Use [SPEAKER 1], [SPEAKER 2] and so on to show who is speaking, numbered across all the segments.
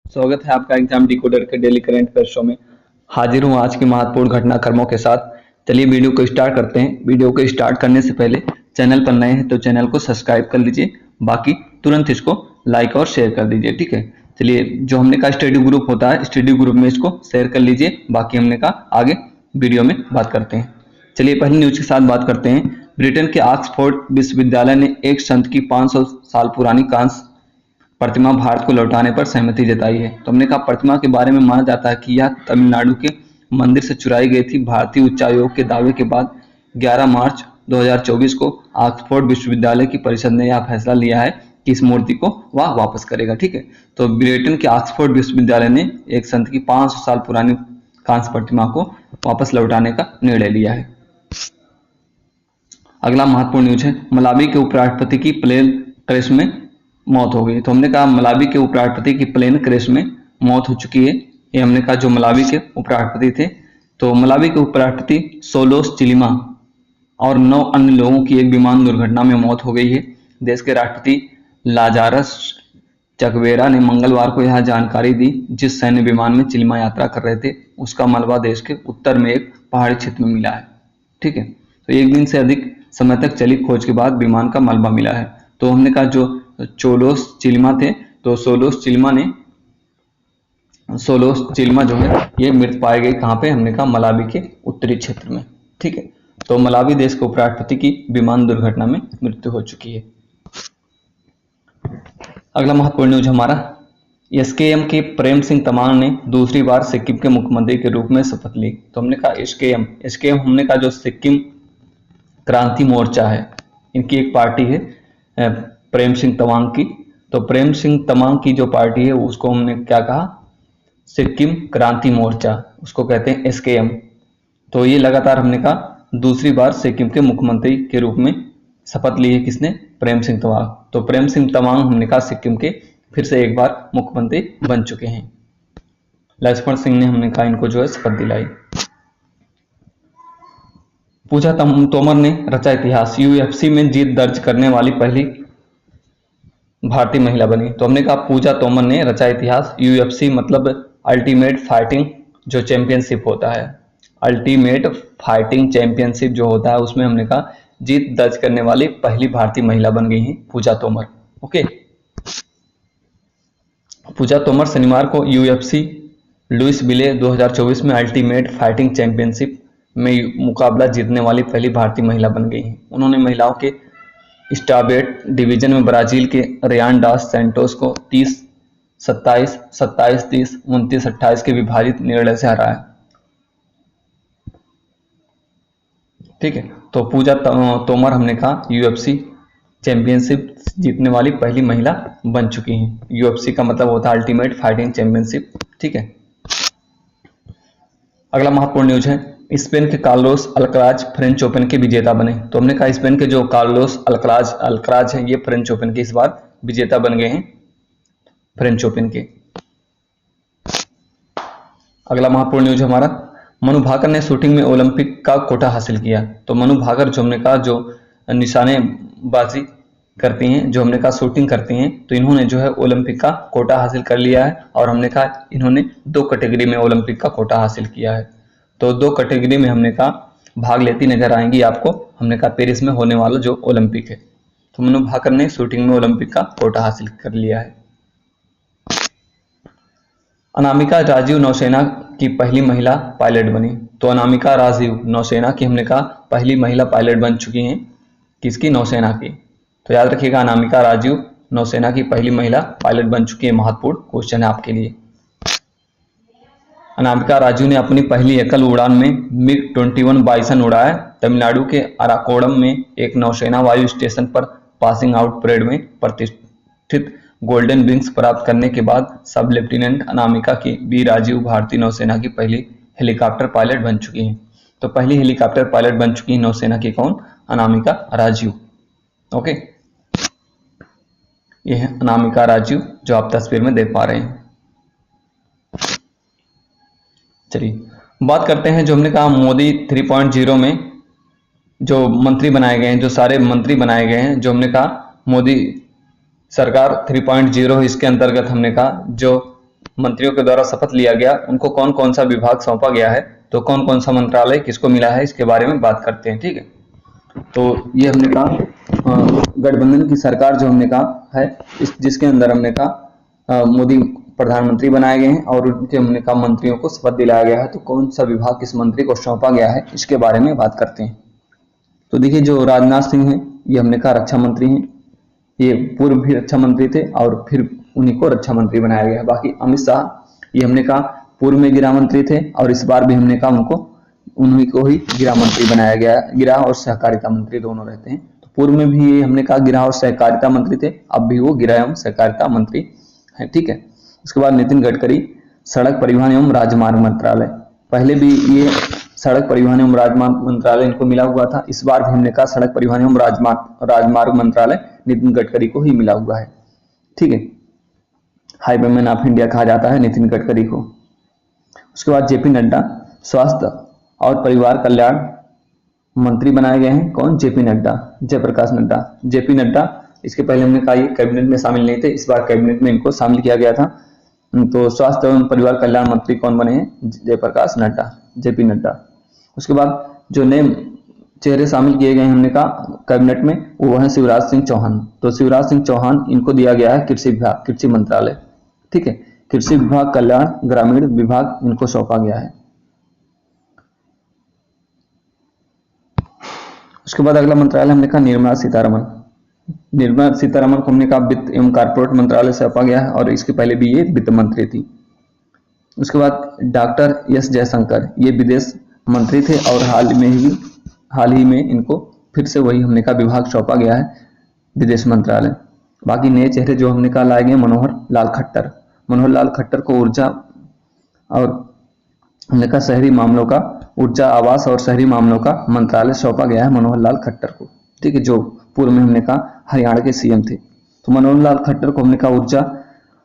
[SPEAKER 1] स्वागत है आपका एग्जाम डिकोडर के डेली करंट अफेयर शो में। हाजिर हूँ आज के महत्वपूर्ण घटनाक्रमों के साथ। चलिए वीडियो को स्टार्ट करते हैं। वीडियो को स्टार्ट करने से पहले चैनल पर नए हैं तो चैनल को सब्सक्राइब कर लीजिए, बाकी तुरंत इसको लाइक और शेयर कर दीजिए। ठीक है, चलिए जो हमने कहा स्टडी ग्रुप होता है, स्टडी ग्रुप में इसको शेयर कर लीजिए। बाकी हमने कहा आगे वीडियो में बात करते हैं। चलिए पहली न्यूज के साथ बात करते हैं। ब्रिटेन के ऑक्सफोर्ड विश्वविद्यालय ने एक संत की 500 साल पुरानी कांस्य प्रतिमा भारत को लौटाने पर सहमति जताई है। तो हमने कहा प्रतिमा के बारे में माना जाता है कि यह तमिलनाडु के मंदिर से चुराई गई थी। भारतीय उच्चायोग के दावे के बाद 11 मार्च 2024 को ऑक्सफोर्ड विश्वविद्यालय की परिषद ने यह फैसला लिया है कि इस मूर्ति को वह वापस करेगा। ठीक है, तो ब्रिटेन के ऑक्सफोर्ड विश्वविद्यालय ने एक संत की 500 साल पुरानी कांस्य प्रतिमा को वापस लौटाने का निर्णय लिया है। अगला महत्वपूर्ण न्यूज है, मलावी के उपराष्ट्रपति की प्लेन क्रैश में मौत हो गई। तो हमने कहा मलावी के उपराष्ट्रपति की प्लेन क्रैश में मौत हो चुकी है। ये हमने कहा जो मलावी के उपराष्ट्रपति थे, तो मलावी के उपराष्ट्रपति सोलोस चिलिमा और 9 अन्य लोगों की एक विमान दुर्घटना में मौत हो गई है। देश के राष्ट्रपति लाजारस चकवेरा ने मंगलवार को यह जानकारी दी। जिस सैन्य विमान में चिलिमा यात्रा कर रहे थे उसका मलबा देश के उत्तर में एक पहाड़ी क्षेत्र में मिला है। ठीक है, तो एक दिन से अधिक समय तक चली खोज के बाद विमान का मलबा मिला है। तो हमने कहा जो सोलोस चिलिमा थे, तो सोलोस चिलिमा जो है ये मृत पाए गए कहाँ पे, हमने कहा मलावी के उत्तरी क्षेत्र में। ठीक है, तो मलावी देश के उपराष्ट्रपति की विमान दुर्घटना में मृत्यु हो चुकी है। अगला महत्वपूर्ण न्यूज हमारा, एसकेएम के प्रेम सिंह तमांग ने दूसरी बार सिक्किम के मुख्यमंत्री के रूप में शपथ ली। तो हमने कहा एसकेएम हमने कहा जो सिक्किम क्रांति मोर्चा है, इनकी एक पार्टी है प्रेम सिंह तमांग की। तो प्रेम सिंह तमांग की जो पार्टी है उसको हमने क्या कहा, सिक्किम क्रांति मोर्चा, उसको कहते हैं एसकेएम। तो ये लगातार हमने कहा दूसरी बार सिक्किम के मुख्यमंत्री के रूप में शपथ ली है किसने, प्रेम सिंह तमांग। तो प्रेम सिंह तमांग हमने कहा सिक्किम के फिर से एक बार मुख्यमंत्री बन चुके हैं। लक्ष्मण सिंह ने हमने कहा इनको जो है शपथ दिलाई। पूजा तोमर ने रचा इतिहास, यूएफसी में जीत दर्ज करने वाली पहली भारतीय महिला बनी। तो हमने कहा पूजा तोमर ने रचा इतिहास। यूएफसी मतलब अल्टीमेट फाइटिंग जो चैंपियनशिप होता है, अल्टीमेट फाइटिंग चैंपियनशिप जो होता है उसमें हमने कहा जीत दर्ज करने वाली पहली भारतीय महिला बन गई हैं पूजा तोमर। ओके, पूजा तोमर शनिवार को यूएफसी लुइसविले 2024 में अल्टीमेट फाइटिंग चैंपियनशिप में मुकाबला जीतने वाली पहली भारतीय महिला बन गई हैं। उन्होंने महिलाओं के स्टारवेट डिवीजन में ब्राजील के रियान डास सैंटोस को 30-27, 27-30, 29-28 के विभाजित निर्णय से हराया। ठीक है, तो पूजा तोमर हमने कहा यूएफसी चैंपियनशिप जीतने वाली पहली महिला बन चुकी हैं। यूएफसी का मतलब होता है अल्टीमेट फाइटिंग चैंपियनशिप। ठीक है, अगला महत्वपूर्ण न्यूज है, स्पेन के कार्लोस अल्कराज फ्रेंच ओपन के विजेता बने। तो हमने कहा स्पेन के जो कार्लोस अल्कराज हैं ये फ्रेंच ओपन के इस बार विजेता बन गए हैं फ्रेंच ओपन के। अगला महत्वपूर्ण न्यूज हमारा, मनु भाकर ने शूटिंग में ओलंपिक का कोटा हासिल किया। तो मनु भाकर जो हमने कहा जो निशानेबाजी करती हैं, जो हमने कहा शूटिंग करती हैं, तो इन्होंने जो है ओलंपिक का कोटा हासिल कर लिया है। और हमने कहा इन्होंने 2 कैटेगरी में ओलंपिक का कोटा हासिल किया है। तो 2 कैटेगरी में हमने कहा भाग लेती नजर आएंगी आपको। हमने कहा पेरिस में होने वाला जो ओलंपिक है, तो मनु भाकर ने शूटिंग में ओलंपिक का कोटा हासिल कर लिया है। अनामिका राजीव नौसेना की पहली महिला पायलट बनी। तो अनामिका राजीव नौसेना की हमने कहा पहली महिला पायलट बन चुकी हैं, किसकी, नौसेना की। तो याद रखिएगा अनामिका राजीव नौसेना की पहली महिला पायलट बन चुकी है। महत्वपूर्ण क्वेश्चन है आपके लिए। अनामिका राजू ने अपनी पहली एकल उड़ान में MiG-21 बाइसन उड़ाया। तमिलनाडु के अराकोडम में एक नौसेना वायु स्टेशन पर पासिंग आउट परेड में प्रतिष्ठित गोल्डन विंग्स प्राप्त करने के बाद सब लेफ्टिनेंट अनामिका की बी राजीव भारतीय नौसेना की पहली हेलीकॉप्टर पायलट बन चुकी हैं। तो पहली हेलीकॉप्टर पायलट बन चुकी है नौसेना की कौन, अनामिका राजीव। ओके, ये है अनामिका राजीव जो आप तस्वीर में देख पा रहे हैं। चलिए बात करते हैं जो हमने कहा मोदी 3.0 में जो मंत्री बनाए गए हैं, जो सारे मंत्री बनाए गए हैं, जो हमने कहा मोदी सरकार 3.0 इसके अंतर्गत हमने कहा जो मंत्रियों के द्वारा शपथ लिया गया उनको कौन कौन सा विभाग सौंपा गया है, तो कौन कौन सा मंत्रालय किसको मिला है इसके बारे में बात करते हैं। ठीक है, तो ये हमने कहा गठबंधन की सरकार जो हमने कहा है जिसके अंदर हमने कहा मोदी प्रधानमंत्री बनाए गए हैं और उनके हमने कहा मंत्रियों को शपथ दिलाया गया है, तो कौन सा विभाग किस मंत्री को सौंपा गया है इसके बारे में बात करते हैं। तो देखिए जो राजनाथ सिंह हैं ये हमने कहा रक्षा मंत्री हैं, ये पूर्व भी रक्षा मंत्री थे और फिर उन्हीं को रक्षा मंत्री बनाया गया। बाकी अमित शाह ये हमने कहा पूर्व में गृह मंत्री थे और इस बार भी हमने कहा उन्हीं को ही गृह मंत्री बनाया गया। गृह और सहकारिता मंत्री दोनों रहते हैं, तो पूर्व में भी ये हमने कहा गृह और सहकारिता मंत्री थे, अब भी वो गृह एवं सहकारिता मंत्री है। ठीक है, उसके बाद नितिन गडकरी सड़क परिवहन एवं राजमार्ग मंत्रालय, पहले भी ये सड़क परिवहन एवं राजमार्ग मंत्रालय इनको मिला हुआ था, इस बार भी हमने कहा सड़क परिवहन एवं राजमार्ग मंत्रालय नितिन गडकरी को ही मिला हुआ है। ठीक है, हाईवेमैन ऑफ इंडिया कहा जाता है नितिन गडकरी को। उसके बाद जेपी नड्डा स्वास्थ्य और परिवार कल्याण मंत्री बनाए गए हैं। कौन? जेपी नड्डा, जयप्रकाश नड्डा। जेपी नड्डा इसके पहले हमने कहा ये कैबिनेट में शामिल नहीं थे, इस बार कैबिनेट में इनको शामिल किया गया था। तो स्वास्थ्य एवं परिवार कल्याण मंत्री कौन बने हैं? जयप्रकाश नड्डा, जेपी नड्डा। उसके बाद जो नए चेहरे शामिल किए गए हैं हमने कहा कैबिनेट में, वो है शिवराज सिंह चौहान। तो शिवराज सिंह चौहान इनको दिया गया है कृषि विभाग, कृषि मंत्रालय। ठीक है, कृषि विभाग, कल्याण ग्रामीण विभाग इनको सौंपा गया है। उसके बाद अगला मंत्रालय हमने कहा निर्मला सीतारमण। निर्मला सीतारमण को हमने कहा वित्त एवं कारपोरेट मंत्रालय सौंपा गया है और इसके पहले भी ये वित्त मंत्री थी। उसके बाद डॉक्टर एस जयशंकर ये विदेश मंत्री थे और हाल ही में इनको फिर से वही हमने कहा विभाग सौंपा गया है, विदेश मंत्रालय। बाकी नए चेहरे जो हमने कहा लाए गए मनोहर लाल खट्टर। मनोहर लाल खट्टर को ऊर्जा और हमने कहा शहरी मामलों का, ऊर्जा आवास और शहरी मामलों का मंत्रालय सौंपा गया है मनोहर लाल खट्टर को। ठीक है, जो पूर्व में हमने कहा हरियाणा के सीएम थे। तो मनोहर लाल खट्टर को हमने कहा ऊर्जा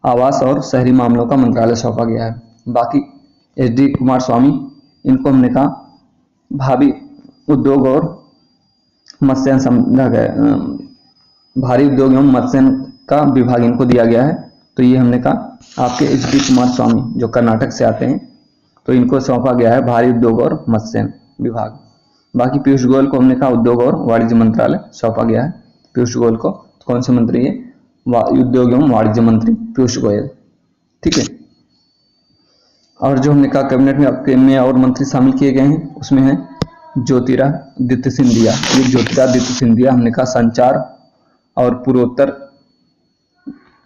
[SPEAKER 1] आवास और शहरी मामलों का मंत्रालय सौंपा गया है। बाकी एच.डी. कुमार स्वामी इनको हमने कहा भावी उद्योग और मत्स्य समझा गया, भारी उद्योग एवं मत्स्य का विभाग इनको दिया गया है। तो ये हमने कहा आपके एच.डी. कुमार स्वामी जो कर्नाटक से आते हैं, तो इनको सौंपा गया है भारी उद्योग और मत्स्य विभाग। बाकी पीयूष गोयल को हमने कहा उद्योग और वाणिज्य मंत्रालय सौंपा गया है। पीयूष गोयल को कौन से मंत्री है? उद्योग एवं वाणिज्य मंत्री पीयूष गोयल। ठीक है, और जो हमने कहा कैबिनेट में और मंत्री शामिल किए गए हैं उसमें है ज्योतिरादित्य सिंधिया। ये ज्योतिरादित्य सिंधिया हमने कहा संचार और पूर्वोत्तर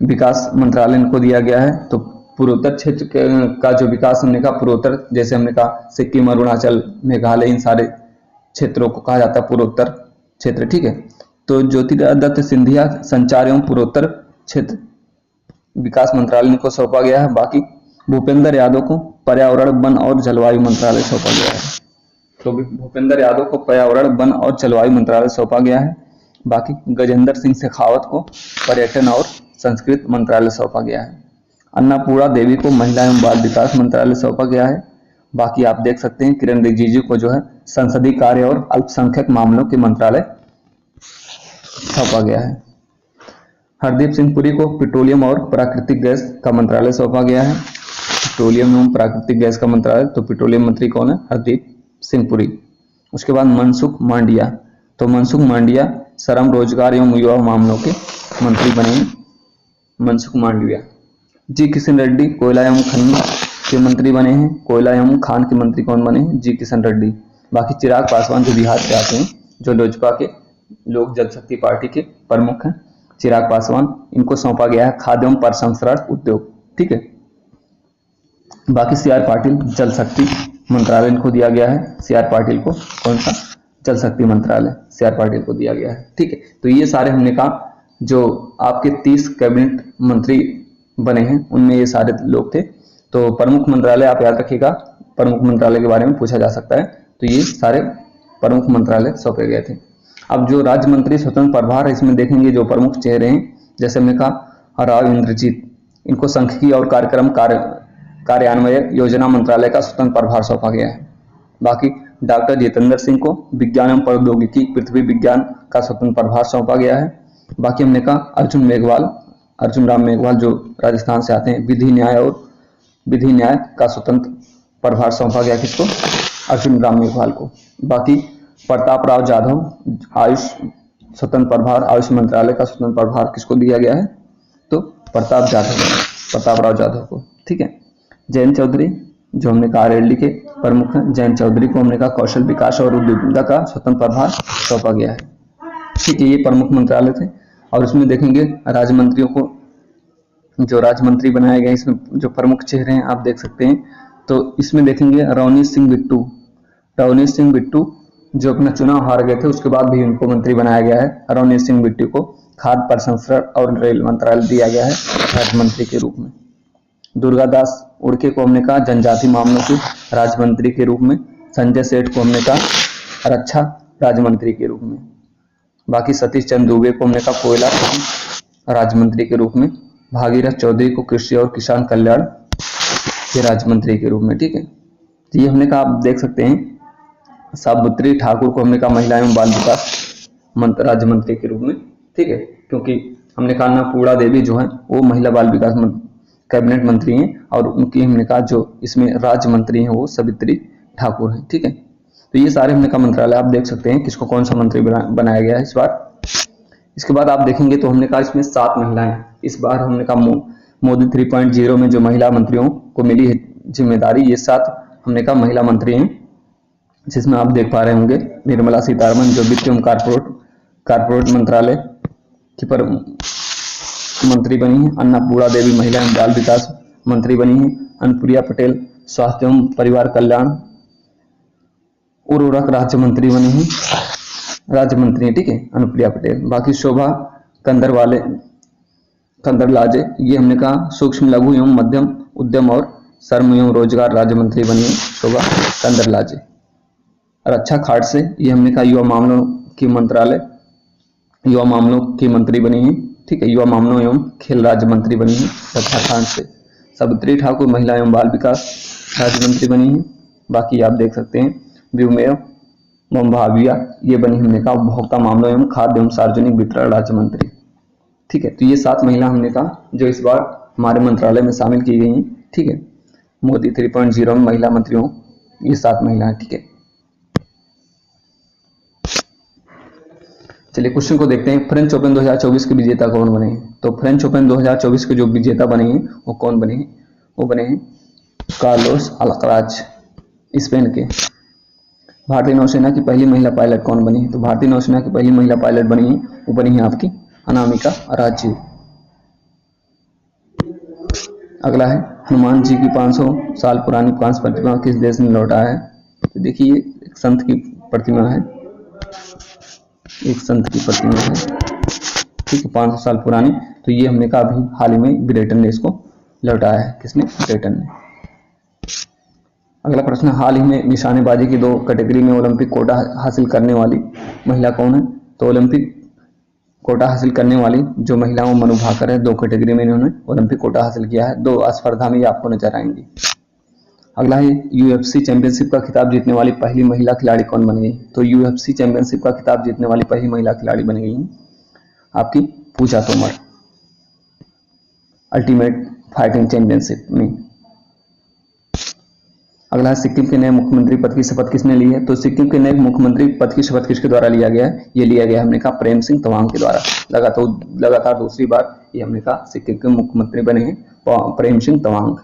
[SPEAKER 1] विकास मंत्रालय इनको दिया गया है। तो पूर्वोत्तर क्षेत्र का जो विकास हमने कहा पूर्वोत्तर, जैसे हमने कहा सिक्किम, अरुणाचल, मेघालय, इन सारे क्षेत्रों को कहा जाता है पूर्वोत्तर क्षेत्र। ठीक है, तो ज्योतिरादित्य सिंधिया संचार एवं पूर्वोत्तर क्षेत्र विकास मंत्रालय इनको सौंपा गया है। बाकी भूपेंद्र यादव को पर्यावरण, वन और जलवायु मंत्रालय सौंपा गया है। तो भूपेंद्र यादव को पर्यावरण, वन और जलवायु मंत्रालय सौंपा गया है। बाकी गजेंद्र सिंह शेखावत को पर्यटन और संस्कृति मंत्रालय सौंपा गया है। अन्नपूर्णा देवी को महिला एवं बाल विकास मंत्रालय सौंपा गया है। बाकी आप देख सकते हैं किरण रिजिजू को जो है संसदीय कार्य और अल्पसंख्यक मामलों के मंत्रालय सौंपा गया है। हरदीप सिंह पुरी को पेट्रोलियम और प्राकृतिक गैस का मंत्रालय सौंपा गया है। पेट्रोलियम एवं प्राकृतिक गैस का मंत्रालय, तो पेट्रोलियम मंत्री कौन है? हरदीप सिंह पुरी। उसके बाद मनसुख मांडविया, तो मनसुख मांडविया श्रम, रोजगार एवं युवा मामलों के मंत्री बने हैं मनसुख मांडविया। जी किशन रेड्डी कोयला एवं खनन के मंत्री बने हैं। कोयला एवं खान के मंत्री कौन बने हैं? जी किशन रेड्डी। बाकी चिराग पासवान जो बिहार से आते हैं, जो लोजपा के लोक जनशक्ति पार्टी के प्रमुख हैं, चिराग पासवान, इनको सौंपा गया है खाद्य एवं प्रसंस्करण उद्योग। ठीक है, बाकी सी आर पाटिल जल शक्ति मंत्रालय इनको दिया गया है। सी आर पाटिल को कौन सा? जल शक्ति मंत्रालय सी आर पाटिल को दिया गया है। ठीक है, तो ये सारे हमने कहा जो आपके 30 कैबिनेट मंत्री बने हैं उनमें ये सारे लोग थे। तो प्रमुख मंत्रालय आप याद रखिएगा, प्रमुख मंत्रालय के बारे में पूछा जा सकता है। तो ये सारे प्रमुख मंत्रालय सौंपे गए थे। अब जो राज्य मंत्री स्वतंत्र प्रभार है, इसमें देखेंगे जो प्रमुख चेहरे हैं, जैसे हमने कहा राव इंद्रजीत, इनको सांख्यिकी और कार्यक्रम कार्यान्वयन योजना मंत्रालय का स्वतंत्र प्रभार सौंपा गया है। बाकी डॉक्टर जितेंद्र सिंह को विज्ञान एवं प्रौद्योगिकी पृथ्वी विज्ञान का स्वतंत्र प्रभार सौंपा गया है। बाकी हमने कहा अर्जुन राम मेघवाल जो राजस्थान से आते हैं, विधि न्याय और विधि न्याय का स्वतंत्र प्रभार सौंपा गया किसको? अर्जुन राम मेघवाल को। बाकी प्रताप राव जाधव आयुष स्वतंत्र प्रभार, आयुष मंत्रालय का स्वतंत्र प्रभार किसको दिया गया है? तो प्रताप राव जाधव को। ठीक है। जयंत चौधरी जो हमने कहा आरएलडी के प्रमुख हैं, जयंत चौधरी को हमने कहा कौशल विकास और उद्यमिता का स्वतंत्र प्रभार सौंपा गया है। ठीक है, ये प्रमुख मंत्रालय थे। और इसमें देखेंगे राज्य मंत्रियों को, जो राज्य मंत्री बनाए गए, इसमें जो प्रमुख चेहरे हैं आप देख सकते हैं। तो इसमें देखेंगे रवनीत सिंह बिट्टू जो अपना चुनाव हार गए थे, उसके बाद भी उनको मंत्री बनाया गया है। रवनीत सिंह बिट्टू को खाद्य प्रसंस्करण और रेल मंत्रालय दिया गया है राज्य मंत्री के रूप में। दुर्गादास उड़के को हमने कहा जनजाति मामलों के राज्य मंत्री के रूप में। संजय सेठ को हमने कहा रक्षा राज्य मंत्री के रूप में। बाकी सतीश चंद्र दुबे को हमने कहा कोयला राज्य मंत्री के रूप में। भागीरथ चौधरी को कृषि और किसान कल्याण के राज्य मंत्री के रूप में। ठीक है, तो ये हमने कहा आप देख सकते हैं। सावित्री ठाकुर को हमने कहा महिला एवं बाल विकास राज्य मंत्री के रूप में। ठीक है, क्योंकि हमने कहा अन्नपूर्णा देवी जो है वो महिला बाल विकास कैबिनेट मंत्री हैं, और उनकी हमने कहा जो इसमें राज्य मंत्री हैं वो सावित्री ठाकुर हैं। ठीक है, तो ये सारे हमने कहा मंत्रालय आप देख सकते हैं किसको कौन सा मंत्री बनाया गया है इस बार। इसके बाद आप देखेंगे तो हमने कहा इसमें 7 महिलाएं इस बार हमने कहा मोदी 3.0 में जो महिला मंत्रियों को मिली है जिम्मेदारी, ये 7 हमने कहा महिला मंत्री हैं, जिसमें आप देख पा रहे होंगे निर्मला सीतारमण जो वित्त एवं कारपोरेट मंत्रालय की पर मंत्री बनी है। अन्नपूर्णा देवी महिला एवं बाल विकास मंत्री बनी है। अनुप्रिया पटेल स्वास्थ्य एवं परिवार कल्याण उर्वरक राज्य मंत्री बनी है, राज्य मंत्री है। ठीक है, अनुप्रिया पटेल। बाकी शोभा कंदरलाजे ये हमने कहा सूक्ष्म लघु एवं मध्यम उद्यम और श्रम एवं रोजगार राज्य मंत्री बनी है शोभा कंदरलाजे। रक्षा खाड़से ये हमने कहा युवा मामलों की मंत्री बनी है। ठीक है, युवा मामलों एवं खेल राज्य मंत्री बनी है रक्षा खाड़से। सावित्री ठाकुर महिला एवं बाल विकास राज्य मंत्री बनी है। बाकी आप देख सकते हैं व्योमेव भाविया ये बनी हमने कहा उपभोक्ता मामलों एवं खाद्य एवं सार्वजनिक वितरण राज्य मंत्री। ठीक है, तो ये 7 महिला हमने कहा जो इस बार हमारे मंत्रालय में शामिल की गई हैं। ठीक है, मोदी 3.0 में महिला मंत्रियों ये 7 महिलाएं। ठीक है, चलिए क्वेश्चन को देखते हैं। फ्रेंच ओपन 2024 के विजेता कौन बने हैं? तो फ्रेंच ओपन 2024 के जो विजेता बने हैं वो कौन बने हैं? वो बने हैं कार्लोस अल्काराज स्पेन के। भारतीय नौसेना की पहली महिला पायलट कौन बनी है? तो भारतीय नौसेना की पहली महिला पायलट बनी है वो बनी है आपकी अनामिका राजीव। अगला है हनुमान जी की 500 साल पुरानी कांस्य प्रतिमा किस देश ने लौटाया है? तो देखिए एक संत की प्रतिमा है, एक संत की प्रतिमा है। ठीक है, 500 साल पुरानी। तो ये हमने कहा अभी हाल ही में ब्रिटेन ने इसको लौटाया है। किसने? ब्रिटेन ने। अगला प्रश्न, हाल ही में निशानेबाजी की 2 कैटेगरी में ओलंपिक कोटा हासिल करने वाली महिला कौन है? तो ओलंपिक कोटा हासिल करने वाली जो महिलाओं मनु भाकर है, 2 कैटेगरी में इन्होंने ओलंपिक कोटा हासिल किया है। 2 स्पर्धा में आपको नजर आएंगी। अगला है यूएफसी चैंपियनशिप का खिताब जीतने वाली पहली महिला खिलाड़ी कौन बन गई? तो यूएफसी चैंपियनशिप का खिताब जीतने वाली पहली महिला खिलाड़ी बन गई आपकी पूजा तोमर अल्टीमेट फाइटिंग चैंपियनशिप में। अगला है सिक्किम के नए मुख्यमंत्री पद की शपथ किसने ली है? तो सिक्किम के नए मुख्यमंत्री पद की शपथ किसके द्वारा लिया गया है? ये लिया गया हमने कहा प्रेम सिंह तवांग के द्वारा। लगातार दूसरी बार ये हमने कहा सिक्किम के मुख्यमंत्री बने हैं प्रेम सिंह तवांग।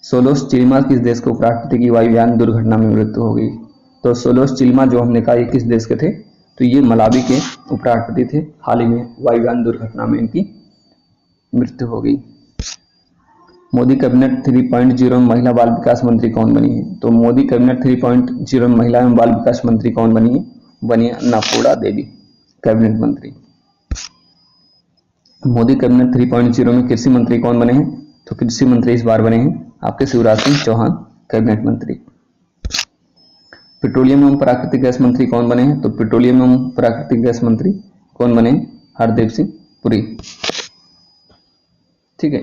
[SPEAKER 1] सोलोस चिल्मा किस देश के उपराष्ट्रपति की वायुयान दुर्घटना में मृत्यु हो गई? तो सोलोस चिल्मा जो हमने कहा ये किस देश के थे? तो ये मलावी के उपराष्ट्रपति थे। हाल ही में वायुयान दुर्घटना में इनकी मृत्यु हो गई। मोदी कैबिनेट 3.0 में महिला बाल विकास मंत्री कौन बनी है? तो मोदी कैबिनेट 3.0 में महिला एवं बाल विकास मंत्री कौन बनी है? बनी है अन्नपूर्णा देवी कैबिनेट मंत्री। मोदी कैबिनेट 3.0 में कृषि मंत्री कौन बने हैं? तो कृषि मंत्री इस बार बने हैं आपके शिवराज सिंह चौहान कैबिनेट मंत्री। पेट्रोलियम एवं प्राकृतिक गैस मंत्री कौन बने हैं? तो पेट्रोलियम एवं प्राकृतिक गैस मंत्री कौन बने? हरदीप सिंह पुरी। ठीक है,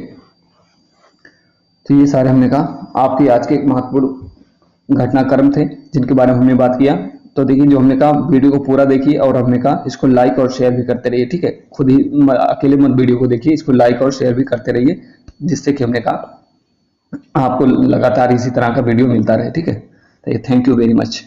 [SPEAKER 1] तो ये सारे हमने कहा आपके आज के एक महत्वपूर्ण घटनाक्रम थे जिनके बारे में हमने बात किया। तो देखिए जो हमने कहा वीडियो को पूरा देखिए और हमने कहा इसको लाइक और शेयर भी करते रहिए। ठीक है, खुद ही अकेले मत वीडियो को देखिए, इसको लाइक और शेयर भी करते रहिए जिससे कि हमने कहा आपको लगातार इसी तरह का वीडियो मिलता रहे। ठीक है, तो ये थैंक यू वेरी मच।